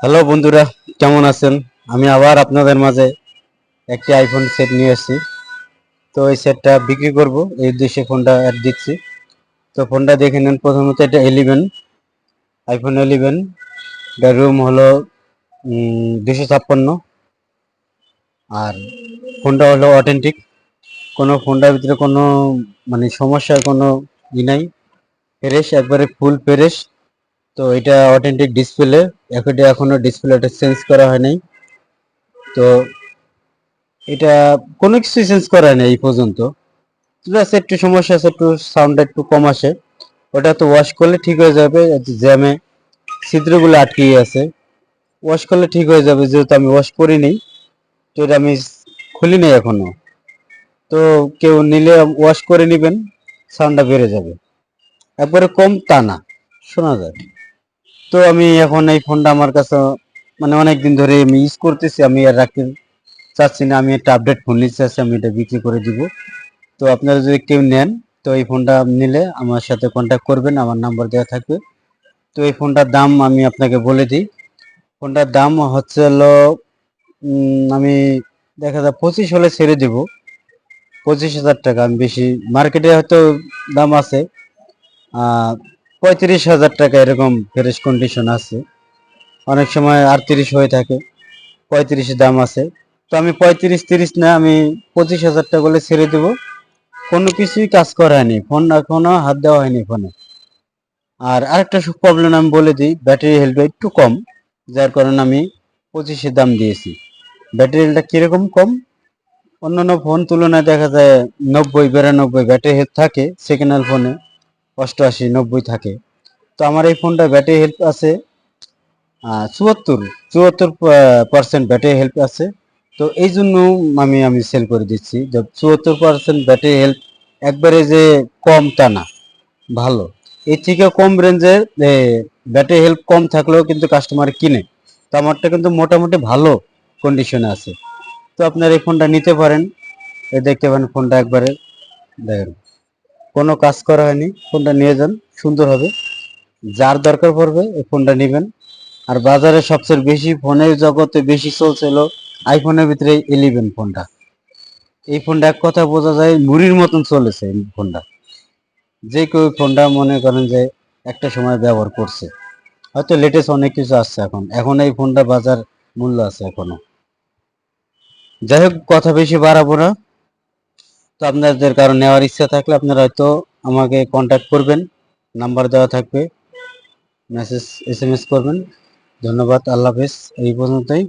Hello বন্ধুরা, কেমন আছেন? আমি আবার আপনাদের মাঝে একটি আইফোন সেট নিয়ে এসেছি। তো এই সেটটা বিক্রি করব, এই উদ্দেশ্যে ফোনটা অ্যাড দিচ্ছি। তো ফোনটা দেখে নেন। প্রথমত এটা 11, আইফোন 11। এটার রুম হলো 256। আর ফোনটা হলো অথেন্টিক, কোনো ফোনটার ভিতরে কোনো মানে সমস্যার কোনো নাই। ফ্রেশ, একবারে ফুল ফ্রেশ। তো এটা অথেন্টিক ডিসপ্লে, এখনো ডিসপ্লেটা চেঞ্জ করা হয় নাই। তো এটা কোনো কিছু চেঞ্জ করা নেই এই পর্যন্ত। জাস্ট একটু সমস্যা আছে, একটু সাউন্ডটা একটু কম আসে। ওটা তো ওয়াশ করলে ঠিক হয়ে যাবে। জ্যামে ছিদ্রগুলো আটকে আছে, ওয়াশ করলে ঠিক হয়ে যাবে। যেহেতু আমি ওয়াশ করিনি, তো এটা আমি খুলি নাই এখনো। তো কেউ নিলে ওয়াশ করে নেবেন, সাউন্ডটা বেড়ে যাবে। একবারে কম তা না, শোনা যায়। তো আমি এখন এই ফোনটা আমার কাছে মানে অনেক দিন ধরে আমি ইউজ করতেছি, আমি আর রাখতে চাচ্ছি না। আমি একটা আপডেট ফোন নিতে চাচ্ছি, আমি এটা বিক্রি করে দিব। তো আপনারা যদি কেউ নেন, তো এই ফোনটা নিলে আমার সাথে কন্ট্যাক্ট করবেন, আমার নাম্বার দেওয়া থাকবে। তো এই ফোনটার দাম আমি আপনাকে বলে দিই। ফোনটার দাম হচ্ছে হলো আমি দেখা যায় 25 হলে ছেড়ে দিব। 25,000 টাকা। আমি বেশি মার্কেটে হয়তো দাম আছে 35,000 টাকা, এরকম ফ্রেশ কন্ডিশন আছে। অনেক সময় 38 হয়ে থাকে, 35 দাম আছে। তো আমি 35-30 না, আমি 25,000 টাকা বলে ছেড়ে দেবো। কোনো কিছুই কাজ করা হয়নি, ফোন এখনো হাত দেওয়া হয়নি ফোনে। আর আরেকটা প্রবলেম আমি বলে দিই, ব্যাটারি হেলথ একটু কম, যার কারণে আমি 25 দাম দিয়েছি। ব্যাটারি হেলথটা কিরকম কম? অন্যান্য ফোন তুলনায় দেখা যায় 90-92 ব্যাটারি হেলথ থাকে, সেকেন্ড হ্যান্ড ফোনে 88-90 থাকে। তো আমার এই ফোনটা ব্যাটারি হেলথ আছে 74% ব্যাটারি হেলথ আছে। তো এই জন্য আমি সেল করে দিচ্ছি। 74% ব্যাটারি হেলথ একবারে যে কম তা না, ভালো। এর থেকে কম রেঞ্জের ব্যাটারি হেলথ কম থাকলেও কিন্তু কাস্টমার কিনে। তো আমারটা কিন্তু মোটামুটি ভালো কন্ডিশনে আছে। তো আপনার এই ফোনটা নিতে পারেন। দেখতে পারেন ফোনটা একবারে দেখেন, কোনো কাজ করা হয়নি। ফোনটা নিয়ে যান, সুন্দর হবে। যার দরকার পড়বে এই ফোনটা নেবেন। আর বাজারে সবচেয়ে বেশি ফোনের জগতে বেশি চলছিল আইফোনের ভিতরে 11 ফোনটা। এই ফোনটা এক কথা বোঝা যায় মুড়ির মতন চলেছে এই ফোনটা। যে কেউ ফোনটা মনে করেন যে একটা সময় ব্যবহার করছে। হয়তো লেটেস্ট অনেক কিছু আসছে এখন এই ফোনটা বাজার মূল্য আছে এখনো। যাই হোক, কথা বেশি বাড়াবো না। তো আপনাদের কারো নেওয়ার ইচ্ছা থাকলে আপনারা হয়তো আমাকে কন্ট্যাক্ট করবেন, নাম্বার দেওয়া থাকবে, মেসেজ SMS করবেন। ধন্যবাদ, আল্লাহ হাফেজ। এই পর্যন্তই।